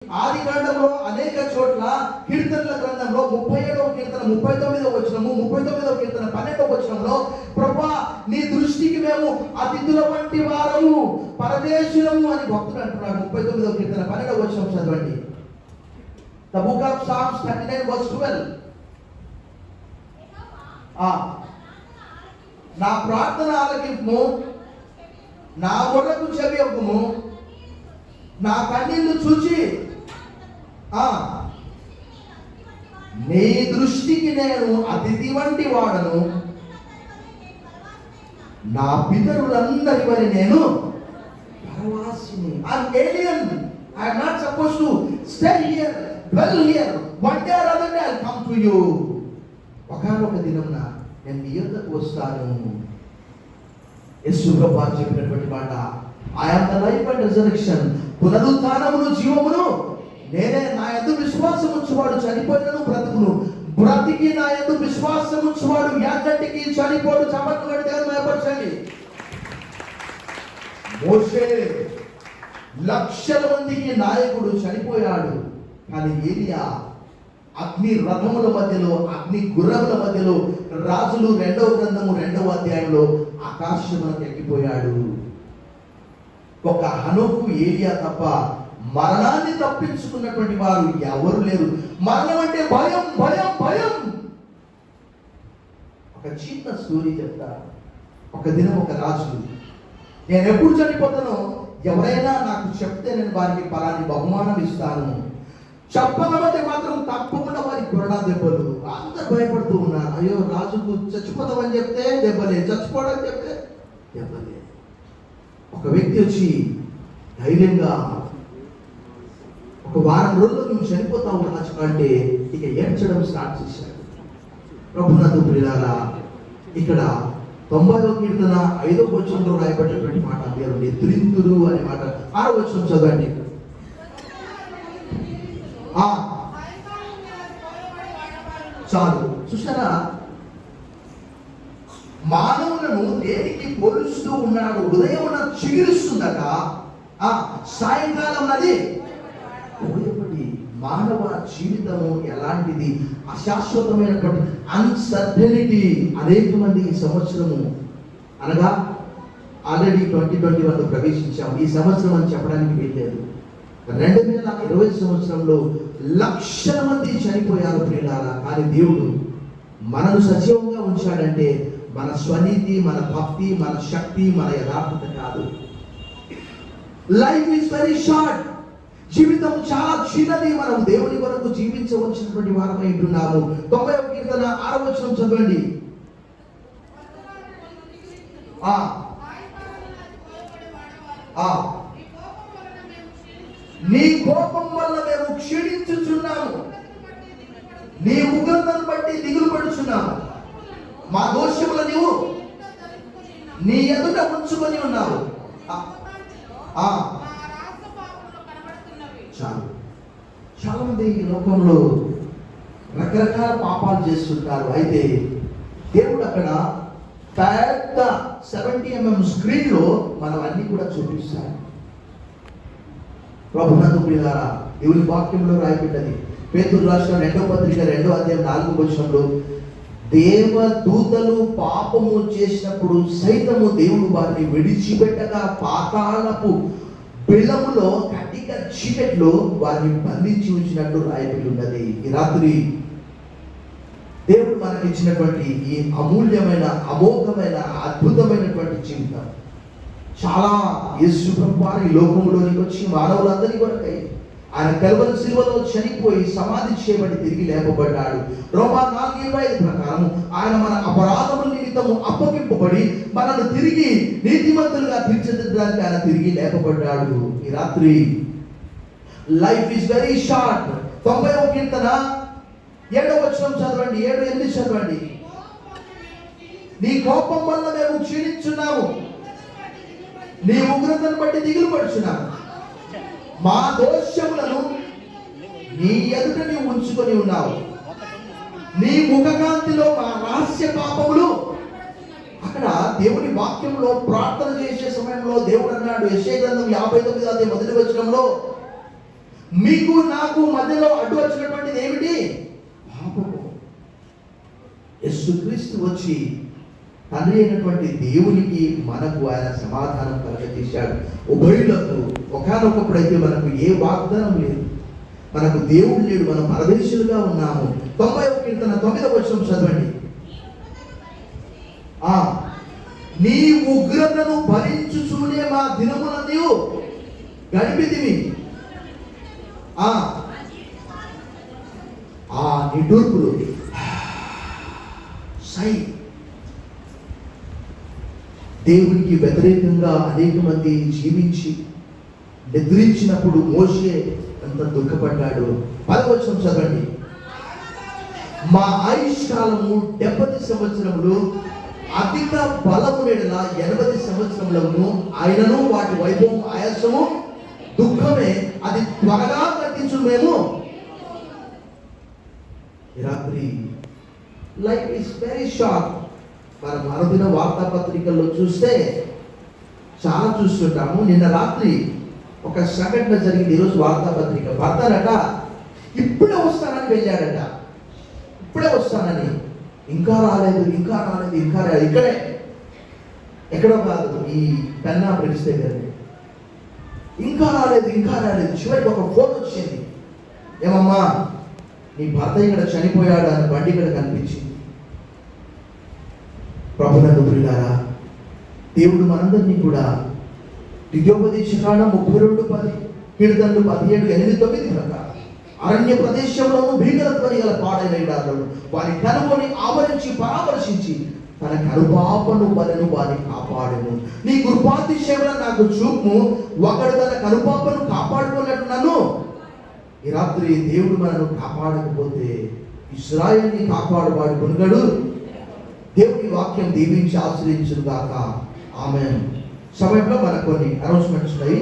ఆది కాండంలో అనేక చోట్ల కీర్తనల గ్రంథంలో 37వ కీర్తన 39వ వచనము, 39వ కీర్తన 12వ వచనంలో ప్రభువా నీ దృష్టికి మేము అతిథుల వంటి వారము, పరదేశులము అని భక్తుడు అంటున్నాడు. 39వ కీర్తన 12వ వచనం చదవండి. The book of Psalms 39 verse 12. నా ప్రార్థన ఆలకింపుము, నా మొర్రకు చెవియొక్కుము, నా కన్నీళ్లు చూచి నీ దృష్టికి నేను అతిథి వంటి వాడను, నా పితరులందరి వరి నేను పరవాసిని. I'm alien. I'm not supposed to stay here, dwell here. One day or other day I'll come to you. ఒకనొక దినమున నేను మీ యొద్దకు వస్తాను. యేసు ప్రభువు చెప్పినటువంటి మాట, I am the life and resurrection. పునరుత్థానమును జీవమును నేనే. నా యందు విశ్వాసం ఉంచువాడు చనిపోయినను బ్రతుకును, బ్రతికి నా యందు విశ్వాసం ఉంచువాడు యాగంటికి చనిపోడు. చమత్కారం గట్టి దేవుని మహిమపరచండి. మోషే లక్షల మందికి నాయకుడు చనిపోయాడు, కానీ ఏలియా అగ్ని రథముల మధ్యలో, అగ్ని గుర్రముల మధ్యలో, రాజులు 2వ గ్రంథము 2వ అధ్యాయంలో ఆకాశమునకు ఎక్కిపోయాడు. ఒక హనోకు ఏలియా తప్ప మరణాన్ని తప్పించుకున్నటువంటి వారు ఎవరు లేరు. మరణం అంటే భయం, భయం, భయం. ఒక చిన్న స్టోరీ చెప్తా. ఒక దినం ఒక రాజు, నేను ఎప్పుడు చనిపోతానో ఎవరైనా నాకు చెప్తే నేను వారికి పలాని బహుమానం ఇస్తాను, చెప్పకపోతే మాత్రం తప్పకుండా వారి కొరడా దెబ్బలు. అందరు భయపడుతూ ఉన్నారు. అయ్యో రాజుకు చచ్చిపోతామని చెప్తే దెబ్బలే, చచ్చిపోవడం చెప్తే దెబ్బలే. ఒక వ్యక్తి వచ్చి ధైర్యంగా, ఒక వారం రోజుల్లో నువ్వు చనిపోతావు రాజు అంటే ఇక ఏడ్చడం స్టార్ట్ చేశాడు. ప్రభునందు ప్రియులారా, ఇక్కడ 90వ కీర్తన 5వ వచనంలో రాయబడినటువంటి మాట, మీరు నిద్రింతురు అనే మాట 6వ వచనం చదవండి. చాలు. చూసారా, మానవులను దేనికి పోలుస్తూ ఉన్నాడు? ఉదయమున చిగురుస్తుందట, సాయంకాలం నది పోయబడి. మానవ జీవితము ఎలాంటిది? అశాశ్వతమైనటువంటి అన్సర్టనిటీ. అనేక మంది ఈ సంవత్సరము, అనగా ఆల్రెడీ 2021లో ప్రవేశించాము. ఈ సంవత్సరం అని చెప్పడానికి వీల్లేదు. 2020 సంవత్సరంలో లక్షల మంది చనిపోయారు ప్రియులారా. కానీ దేవుడు మనను సజీవంగా ఉంచాడంటే మన స్వనీతి, మన భక్తి, మన శక్తి, మన యథార్థత కాదు. Life is very short. జీవితం చాలా చిన్నది. మనం దేవుని కొరకు జీవించవలసినటువంటి వారమై ఉంటున్నాము. 90వ కీర్తన 6వ వచనం చదవండి. నీ కోపం వల్ల మేము క్షీణించుచున్నాము, నీ ఉగ్రతను బట్టి దిగులు పడుచున్నాము, మా దోషముల నీవు నీ ఎదుట ఉంచుకొని ఉన్నావు. చాలు. చాలా మంది ఈ లోకంలో రకరకాల పాపాలు చేస్తుంటారు. అయితే దేవుడు అక్కడ పెద్ద 70mm స్క్రీన్ లో మనం అన్ని కూడా చూపిస్తాడు. ప్రభునందు ప్రియులారా, దేవుని వాక్యంలో రాయబడ్డది. పేతురు రాసిన 2వ పత్రిక 2వ అధ్యాయం 4వ వచనంలో, దేవదూతలు పాపము చేసినప్పుడు సైతము దేవుడు వారిని విడిచిపెట్టగా పాతాళపు బిలములో కటిక చీకట్లో వారిని బంధించి ఉంచినట్టు రాయబడి ఉన్నది. ఈ రాత్రి దేవుడు మనకి ఇచ్చినటువంటి ఈ అమూల్యమైన, అమోఘమైన, అద్భుతమైనటువంటి జీవితం చాలా యేసు ప్రభువు ఈ లోకంలోనికి వచ్చి మానవులందరి కొరకై ఆయన కల్వరి శిలువలో చనిపోయి సమాధి చేయబడి తిరిగి లేపబడ్డాడు. రోమా 4:25 ప్రకారం ఆయన మన అపరాధముల నిమిత్తము అప్పగింపబడి మనల్ని తిరిగి నీతిమంతులుగా తీర్చిదిద్దడానికి ఆయన తిరిగి లేపబడ్డాడు. ఈ రాత్రి లైఫ్ ఈజ్ వెరీ షార్ట్. 90వ కీర్తన 7వ వచనం చదవండి. 7-8 చదవండి. నీ కోపం వల్ల మేము క్షీణించున్నాము, నీ ఉగ్రతను బట్టి దిగులు పడుచున్నాము, మా దోషములను నీ ఎదుట నీవు ఉంచుకొని ఉన్నావు, నీ ముఖకాంతిలో మా రహస్య పాపములు. అక్కడ దేవుని వాక్యంలో ప్రార్థన చేసే సమయంలో దేవుడు అన్నాడు, యెషయా గ్రంథం 59వ అధ్యాయం 1వ వచనంలో, మీకు నాకు మధ్యలో అడ్డు వచ్చినటువంటిది ఏమిటి? పాపము. యేసుక్రీస్తు వచ్చి తండ్రి అయినటువంటి దేవునికి మనకు ఆయన సమాధానం కలగజేశాడు. ఉభయులకు ఒకానొకప్పుడైతే మనకు ఏ వాగ్దానం లేదు, మనకు దేవుడు లేడు, మనం పరదేశులుగా ఉన్నాము. 91 కీర్తన 9వ వచనం చదవండి. నీ ఉగ్రతను భరించుచూనే మా దినములను గడిపితివి. ఆ నిట్టూర్పులు సై. దేవునికి వ్యతిరేకంగా అనేక మంది జీవించి నిద్రించినప్పుడు మోషే ఎంత దుఃఖపడ్డాడు. 10వ వచనం చదవండి. మా ఆయుష్కాలము 70 సంవత్సరములు, అధిక బలము నెడల 80 సంవత్సరములను, ఆయనను వాటి వైభవం ఆయాసము దుఃఖమే అది త్వరగా తగ్గించు. మేము ఈ రాత్రి లైఫ్ ఈస్ వెరీ షార్ట్. మనం అనుదిన వార్తాపత్రికల్లో చూస్తే చాలా చూస్తుంటాము. నిన్న రాత్రి ఒక సంఘటన జరిగింది. ఈరోజు వార్తాపత్రిక భర్తనట ఇప్పుడే వస్తానని వెళ్ళాడట. ఇప్పుడే వస్తానని, ఇంకా రాలేదు. ఇక్కడే, ఎక్కడో కాదు, ఈ పెన్నా బ్రిడ్జ్ దగ్గర. ఇంకా రాలేదు. చివరికి ఒక ఫోన్ వచ్చింది. ఏమమ్మా, నీ భర్త ఇక్కడ చనిపోయాడు అని బండి ఇక్కడ కనిపించింది. ప్రభునందు ప్రియులారా, దేవుడు మనందరినీ కూడా ద్వితీయోపదేశకాండం 32:10, కీర్తనలు 17:8-9 ప్రకారం అరణ్య ప్రదేశంలోనూ భీకరత్వని గల పాడైన ఇడారులను వారి కనుగొని ఆవరించి పరామర్శించి తన కనుపాపను బలను వారిని కాపాడును. నీ కృపాతిశయములను నాకు చూపు. ఒకడు తన కనుపాపను కాపాడుకున్నట్టు నన్ను. ఈ రాత్రి దేవుడు మనను కాపాడకపోతే ఇశ్రాయేలుని కాపాడువాడు కొనుగడు. దేవుని వాక్యం దీవించి ఆశ్రయించును గాక. ఆమేన్. సమయంలో మనకు కొన్ని అనౌన్స్మెంట్స్ ఉన్నాయి.